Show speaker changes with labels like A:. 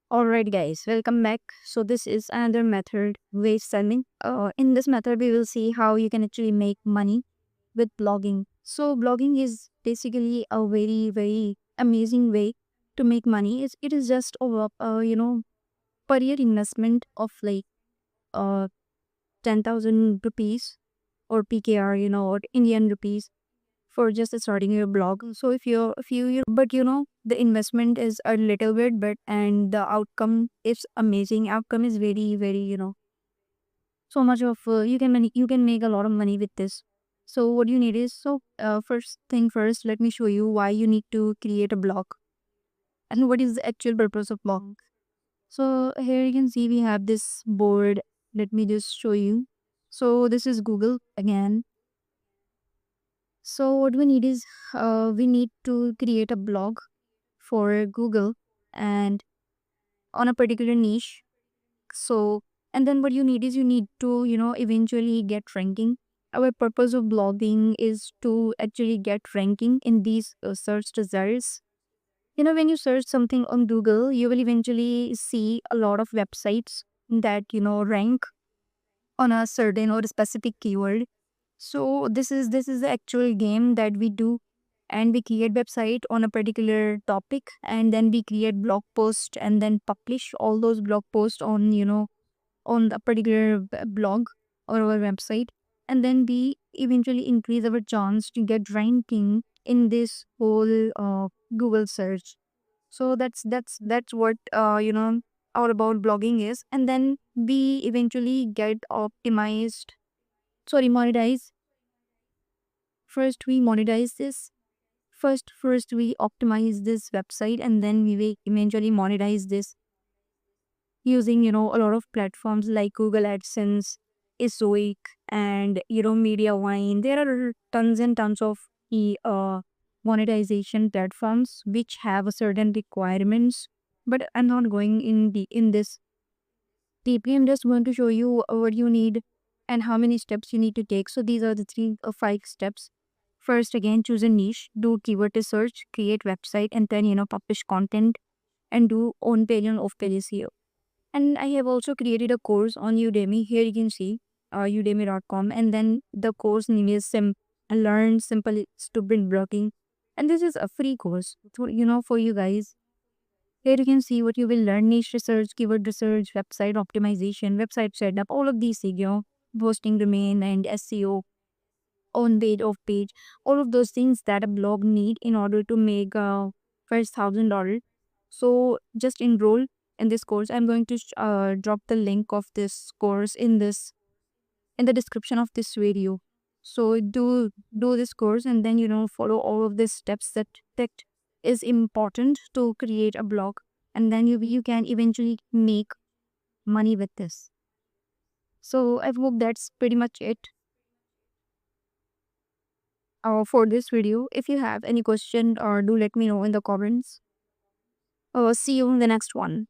A: Alright, guys, welcome back. So, this is another method, wage selling. In this method, we will see how you can actually make money with blogging. So, blogging is basically a very amazing way to make money. It is just per year investment of like uh 10,000 rupees or PKR, or Indian rupees for just starting your blog. So but the investment is a little bit, but and the outcome is amazing. Outcome is very so much of you can make a lot of money with this. So what you need is first thing first, let me show you why you need to create a blog and what is the actual purpose of blog. So here you can see we have this board. Let me just show you. So this is Google again. So what we need is we need to create a blog for Google and on a particular niche. So and then what you need is you need to eventually get ranking. Our purpose of blogging is to actually get ranking in these search results. When you search something on Google, you will eventually see a lot of websites that rank on a certain or specific keyword. So this is the actual game that we do, and we create website on a particular topic, and then we create blog post and then publish all those blog posts on on the particular blog or our website, and then we eventually increase our chance to get ranking in this whole Google search. So that's what all about blogging is, and then we eventually get optimized, sorry, monetize. First we monetize this. First we optimize this website, and then we will eventually monetize this using a lot of platforms like Google AdSense, Ezoic, and MediaVine. There are tons and tons of monetization platforms which have a certain requirements, but I'm not going in this deeply. I'm just going to show you what you need and how many steps you need to take. So these are the three or five steps. First, again, choose a niche, do keyword research, create website, and then publish content and do on page and off page SEO. And I have also created a course on Udemy. Here you can see udemy.com, and then the course name is Learn Simple Stupid Blogging. And this is a free course, for you guys. Here you can see what you will learn: niche research, keyword research, website optimization, website setup, all of these things, hosting domain and SEO, on page, off page, all of those things that a blog need in order to make first $1,000. So just enroll in this course. I'm going to drop the link of this course in the description of this video. So do this course, and then follow all of these steps that is important to create a blog, and then you can eventually make money with this. So I hope that's pretty much it for this video. If you have any question, or do let me know in the comments. See you in the next one.